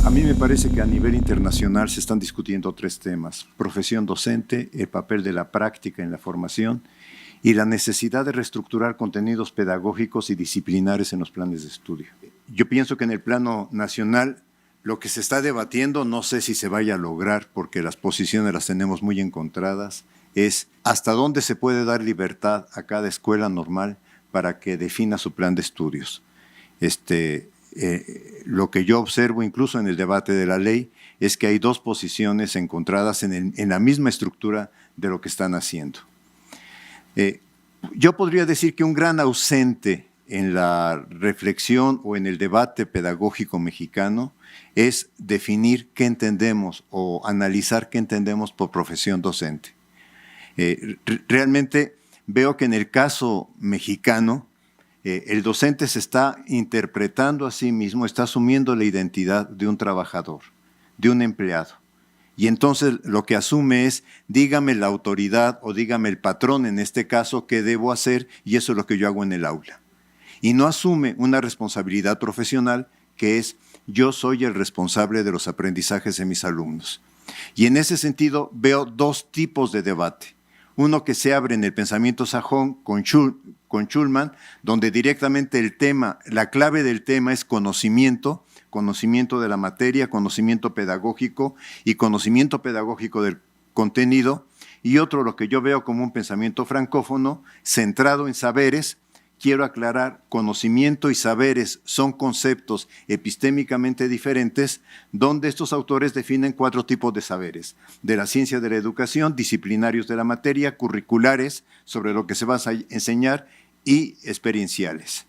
A mí me parece que a nivel internacional se están discutiendo tres temas: profesión docente, el papel de la práctica en la formación y la necesidad de reestructurar contenidos pedagógicos y disciplinares en los planes de estudio. Yo pienso que en el plano nacional lo que se está debatiendo, no sé si se vaya a lograr porque las posiciones las tenemos muy encontradas, es hasta dónde se puede dar libertad a cada escuela normal para que defina su plan de estudios. Lo que yo observo incluso en el debate de la ley es que hay dos posiciones encontradas en la misma estructura de lo que están haciendo. Yo podría decir que un gran ausente en la reflexión o en el debate pedagógico mexicano es definir qué entendemos o analizar qué entendemos por profesión docente. Realmente veo que en el caso mexicano el docente se está interpretando a sí mismo, está asumiendo la identidad de un trabajador, de un empleado. Y entonces lo que asume es, dígame la autoridad o dígame el patrón en este caso qué debo hacer y eso es lo que yo hago en el aula. Y no asume una responsabilidad profesional que es, yo soy el responsable de los aprendizajes de mis alumnos. Y en ese sentido veo dos tipos de debate. Uno que se abre en el pensamiento sajón con Schulman, donde directamente el tema, la clave del tema es conocimiento de la materia, conocimiento pedagógico y conocimiento pedagógico del contenido, y otro lo que yo veo como un pensamiento francófono, centrado en saberes. Quiero aclarar, conocimiento y saberes son conceptos epistémicamente diferentes, donde estos autores definen 4 tipos de saberes: de la ciencia de la educación, disciplinarios de la materia, curriculares, sobre lo que se va a enseñar, y experienciales.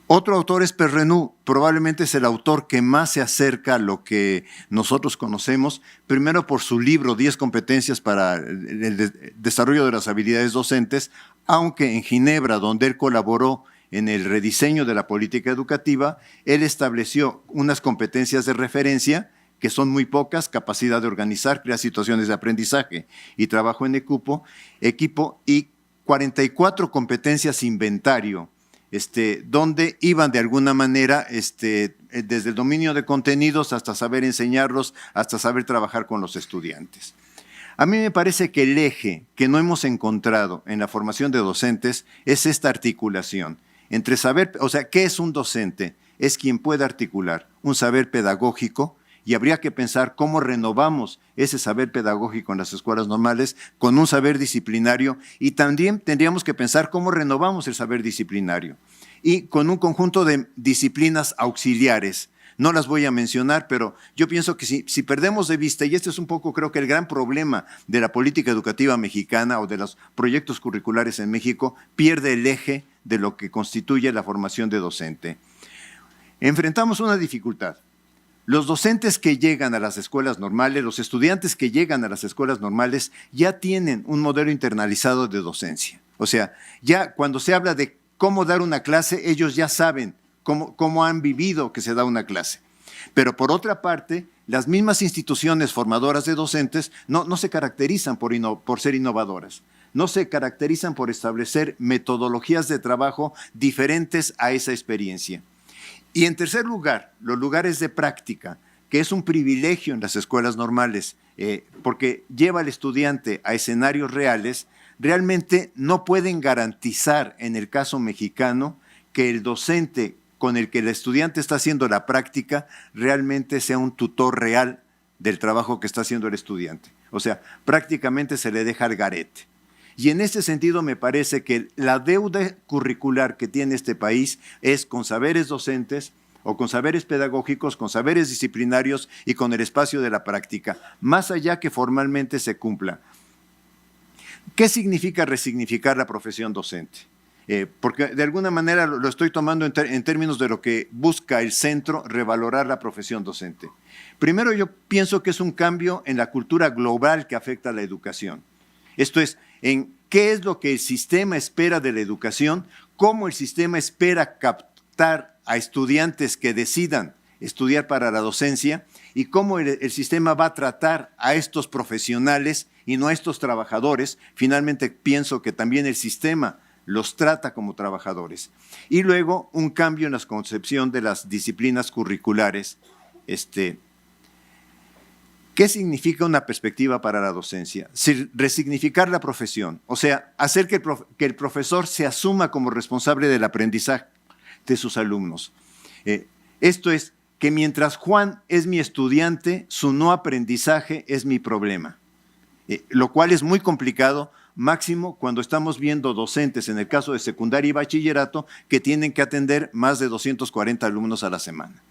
Otro autor es Perrenou, probablemente es el autor que más se acerca a lo que nosotros conocemos, primero por su libro 10 competencias para el desarrollo de las habilidades docentes, aunque en Ginebra, donde él colaboró en el rediseño de la política educativa, él estableció unas competencias de referencia que son muy pocas: capacidad de organizar, crear situaciones de aprendizaje y trabajo en equipo, y 44 competencias inventario, donde iban de alguna manera desde el dominio de contenidos hasta saber enseñarlos, hasta saber trabajar con los estudiantes. A mí me parece que el eje que no hemos encontrado en la formación de docentes es esta articulación entre saber, o sea, ¿qué es un docente? Es quien puede articular un saber pedagógico, y habría que pensar cómo renovamos ese saber pedagógico en las escuelas normales con un saber disciplinario, y también tendríamos que pensar cómo renovamos el saber disciplinario y con un conjunto de disciplinas auxiliares. No las voy a mencionar, pero yo pienso que si perdemos de vista, y este es un poco creo que el gran problema de la política educativa mexicana o de los proyectos curriculares en México, pierde el eje de lo que constituye la formación de docente. Enfrentamos una dificultad. Los docentes que llegan a las escuelas normales, los estudiantes que llegan a las escuelas normales ya tienen un modelo internalizado de docencia. O sea, ya cuando se habla de cómo dar una clase, ellos ya saben cómo han vivido que se da una clase. Pero por otra parte, las mismas instituciones formadoras de docentes no se caracterizan por ser innovadoras. No se caracterizan por establecer metodologías de trabajo diferentes a esa experiencia. Y en tercer lugar, los lugares de práctica, que es un privilegio en las escuelas normales, porque lleva al estudiante a escenarios reales, realmente no pueden garantizar en el caso mexicano que el docente con el que el estudiante está haciendo la práctica realmente sea un tutor real del trabajo que está haciendo el estudiante. O sea, prácticamente se le deja al garete. Y en ese sentido me parece que la deuda curricular que tiene este país es con saberes docentes o con saberes pedagógicos, con saberes disciplinarios y con el espacio de la práctica, más allá que formalmente se cumpla. ¿Qué significa resignificar la profesión docente? Porque de alguna manera lo estoy tomando en términos de lo que busca el centro, revalorar la profesión docente. Primero, yo pienso que es un cambio en la cultura global que afecta a la educación. Esto es, en qué es lo que el sistema espera de la educación, cómo el sistema espera captar a estudiantes que decidan estudiar para la docencia y cómo el sistema va a tratar a estos profesionales y no a estos trabajadores. Finalmente pienso que también el sistema los trata como trabajadores. Y luego un cambio en la concepción de las disciplinas curriculares ¿Qué significa una perspectiva para la docencia? Resignificar la profesión, o sea, hacer que el profesor se asuma como responsable del aprendizaje de sus alumnos. Esto es que mientras Juan es mi estudiante, su no aprendizaje es mi problema, lo cual es muy complicado, máximo cuando estamos viendo docentes, en el caso de secundaria y bachillerato, que tienen que atender más de 240 alumnos a la semana.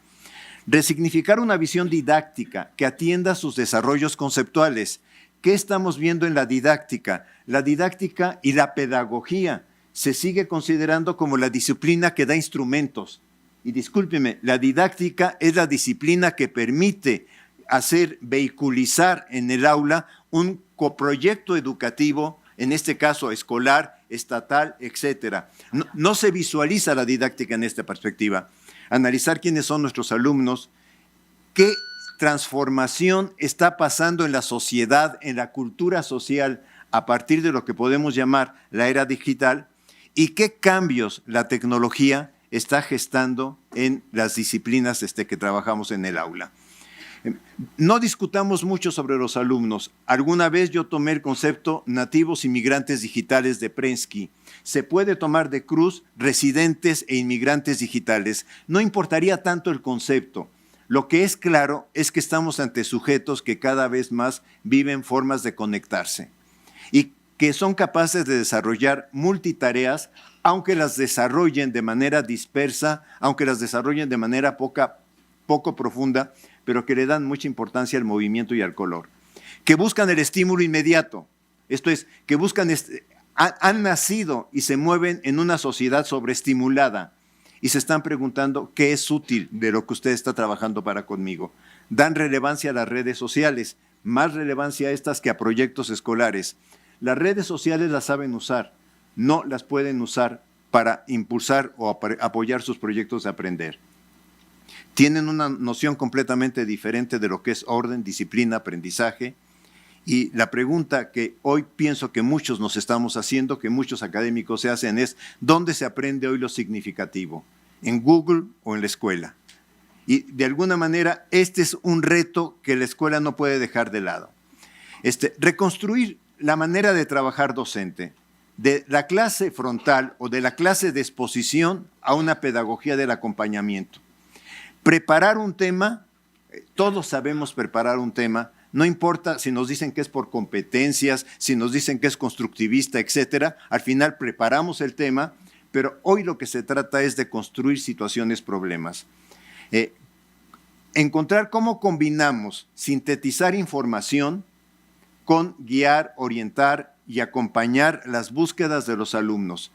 Resignificar una visión didáctica que atienda sus desarrollos conceptuales. ¿Qué estamos viendo en la didáctica? La didáctica y la pedagogía se sigue considerando como la disciplina que da instrumentos. Y discúlpeme, la didáctica es la disciplina que permite vehiculizar en el aula un coproyecto educativo, en este caso escolar, estatal, etcétera. No se visualiza la didáctica en esta perspectiva. Analizar quiénes son nuestros alumnos, qué transformación está pasando en la sociedad, en la cultura social, a partir de lo que podemos llamar la era digital, y qué cambios la tecnología está gestando en las disciplinas que trabajamos en el aula. No discutamos mucho sobre los alumnos. Alguna vez yo tomé el concepto nativos inmigrantes digitales de Prensky. Se puede tomar de cruz residentes e inmigrantes digitales. No importaría tanto el concepto. Lo que es claro es que estamos ante sujetos que cada vez más viven formas de conectarse y que son capaces de desarrollar multitareas, aunque las desarrollen de manera dispersa, aunque las desarrollen de manera poco profunda, pero que le dan mucha importancia al movimiento y al color. Que buscan el estímulo inmediato, esto es, que buscan, han nacido y se mueven en una sociedad sobreestimulada y se están preguntando qué es útil de lo que usted está trabajando para conmigo. Dan relevancia a las redes sociales, más relevancia a estas que a proyectos escolares. Las redes sociales las saben usar, no las pueden usar para impulsar o apoyar sus proyectos de aprender. Tienen una noción completamente diferente de lo que es orden, disciplina, aprendizaje. Y la pregunta que hoy pienso que muchos nos estamos haciendo, que muchos académicos se hacen es, ¿dónde se aprende hoy lo significativo? ¿En Google o en la escuela? Y de alguna manera este es un reto que la escuela no puede dejar de lado. Reconstruir la manera de trabajar docente, de la clase frontal o de la clase de exposición a una pedagogía del acompañamiento. Preparar un tema, todos sabemos preparar un tema, no importa si nos dicen que es por competencias, si nos dicen que es constructivista, etcétera, al final preparamos el tema, pero hoy lo que se trata es de construir situaciones, problemas. Encontrar cómo combinamos sintetizar información con guiar, orientar y acompañar las búsquedas de los alumnos.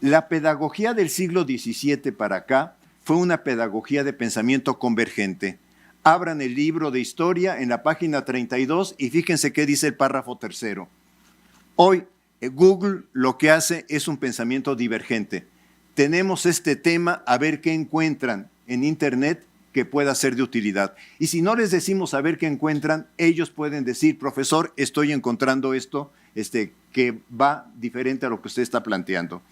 La pedagogía del siglo XVII para acá fue una pedagogía de pensamiento convergente. Abran el libro de historia en la página 32 y fíjense qué dice el párrafo tercero. Hoy Google lo que hace es un pensamiento divergente. Tenemos este tema, a ver qué encuentran en Internet que pueda ser de utilidad. Y si no les decimos a ver qué encuentran, ellos pueden decir, profesor, estoy encontrando esto que va diferente a lo que usted está planteando.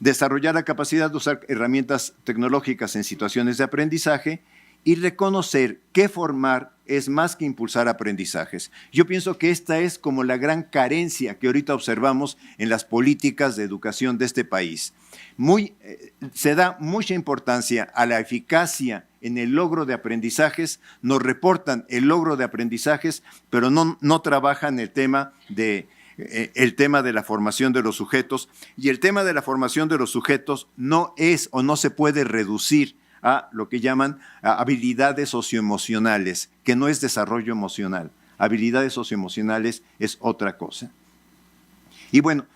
Desarrollar la capacidad de usar herramientas tecnológicas en situaciones de aprendizaje y reconocer que formar es más que impulsar aprendizajes. Yo pienso que esta es como la gran carencia que ahorita observamos en las políticas de educación de este país. Se da mucha importancia a la eficacia en el logro de aprendizajes, nos reportan el logro de aprendizajes, pero no trabajan el tema de la formación de los sujetos, y el tema de la formación de los sujetos no es o no se puede reducir a lo que llaman habilidades socioemocionales, que no es desarrollo emocional. Habilidades socioemocionales es otra cosa. Y bueno,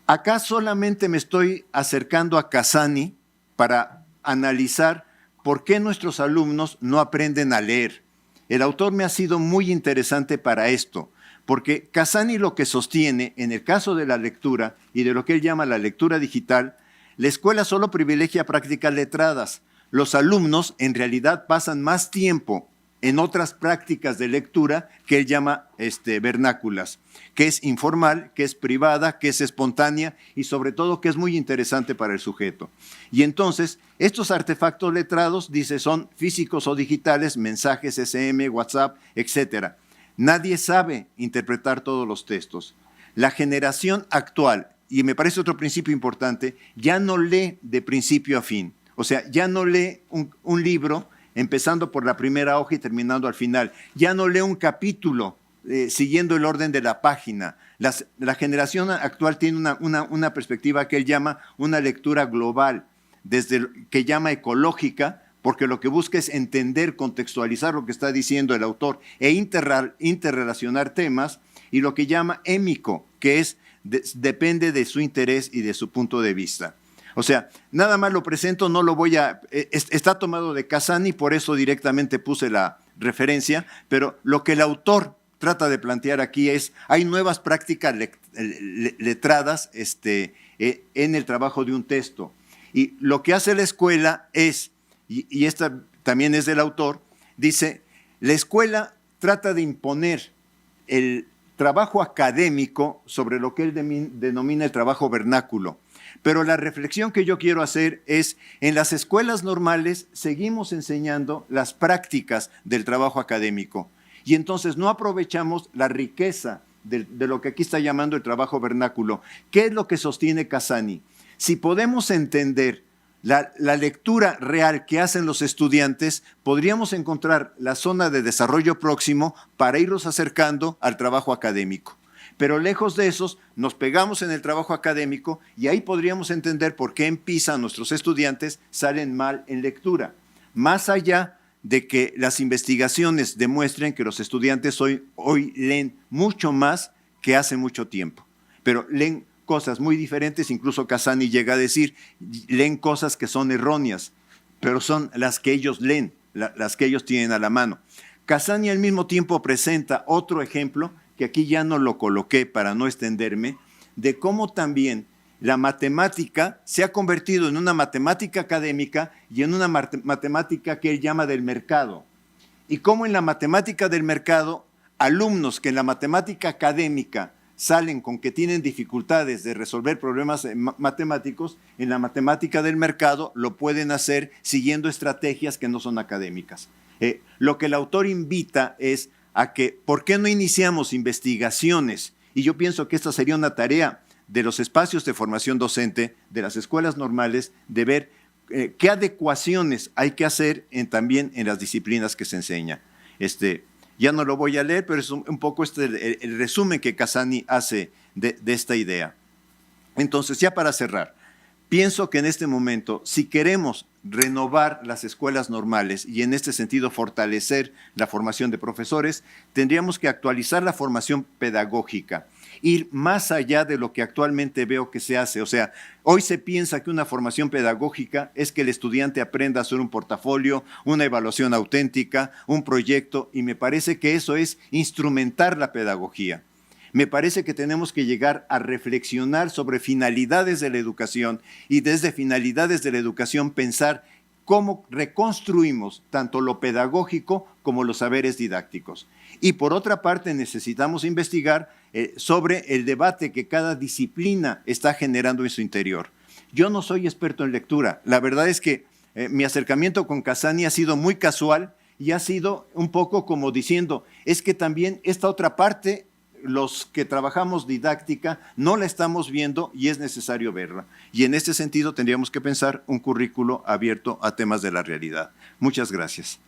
acá solamente me estoy acercando a Casani para analizar por qué nuestros alumnos no aprenden a leer. El autor me ha sido muy interesante para esto, porque Casani lo que sostiene, en el caso de la lectura y de lo que él llama la lectura digital, la escuela solo privilegia prácticas letradas. Los alumnos en realidad pasan más tiempo en otras prácticas de lectura que él llama vernáculas, que es informal, que es privada, que es espontánea y sobre todo que es muy interesante para el sujeto. Y entonces, estos artefactos letrados, dice, son físicos o digitales, mensajes SM, WhatsApp, etcétera. Nadie sabe interpretar todos los textos. La generación actual, y me parece otro principio importante, ya no lee de principio a fin. O sea, ya no lee un libro empezando por la primera hoja y terminando al final. Ya no lee un capítulo siguiendo el orden de la página. La generación actual tiene una perspectiva que él llama una lectura global, que llama ecológica, porque lo que busca es entender, contextualizar lo que está diciendo el autor e interrelacionar temas, y lo que llama émico, que depende de su interés y de su punto de vista. O sea, nada más lo presento, no lo voy a... está tomado de Casani, por eso directamente puse la referencia, pero lo que el autor trata de plantear aquí es, hay nuevas prácticas letradas en el trabajo de un texto. Y lo que hace la escuela es, y esta también es del autor, dice, la escuela trata de imponer el trabajo académico sobre lo que él denomina el trabajo vernáculo. Pero la reflexión que yo quiero hacer es, en las escuelas normales seguimos enseñando las prácticas del trabajo académico y entonces no aprovechamos la riqueza de lo que aquí está llamando el trabajo vernáculo. ¿Qué es lo que sostiene Casani? Si podemos entender la lectura real que hacen los estudiantes, podríamos encontrar la zona de desarrollo próximo para irlos acercando al trabajo académico. Pero lejos de esos, nos pegamos en el trabajo académico y ahí podríamos entender por qué en PISA nuestros estudiantes salen mal en lectura. Más allá de que las investigaciones demuestren que los estudiantes hoy leen mucho más que hace mucho tiempo, pero leen cosas muy diferentes, incluso Casani llega a decir, leen cosas que son erróneas, pero son las que ellos leen, las que ellos tienen a la mano. Casani al mismo tiempo presenta otro ejemplo, que aquí ya no lo coloqué para no extenderme, de cómo también la matemática se ha convertido en una matemática académica y en una matemática que él llama del mercado. Y cómo en la matemática del mercado, alumnos que en la matemática académica salen con que tienen dificultades de resolver problemas matemáticos, en la matemática del mercado lo pueden hacer siguiendo estrategias que no son académicas. Lo que el autor invita es a que, ¿por qué no iniciamos investigaciones? Y yo pienso que esta sería una tarea de los espacios de formación docente, de las escuelas normales, de ver qué adecuaciones hay que hacer también en las disciplinas que se enseña. Ya no lo voy a leer, pero es un poco el resumen que Casani hace de esta idea. Entonces, ya para cerrar, pienso que en este momento, si queremos renovar las escuelas normales y en este sentido fortalecer la formación de profesores, tendríamos que actualizar la formación pedagógica, ir más allá de lo que actualmente veo que se hace. O sea, hoy se piensa que una formación pedagógica es que el estudiante aprenda a hacer un portafolio, una evaluación auténtica, un proyecto, y me parece que eso es instrumentar la pedagogía. Me parece que tenemos que llegar a reflexionar sobre finalidades de la educación y desde finalidades de la educación pensar cómo reconstruimos tanto lo pedagógico como los saberes didácticos. Y por otra parte necesitamos investigar sobre el debate que cada disciplina está generando en su interior. Yo no soy experto en lectura. La verdad es que mi acercamiento con Casani ha sido muy casual y ha sido un poco como diciendo, es que también esta otra parte, los que trabajamos didáctica, no la estamos viendo y es necesario verla. Y en este sentido tendríamos que pensar un currículo abierto a temas de la realidad. Muchas gracias.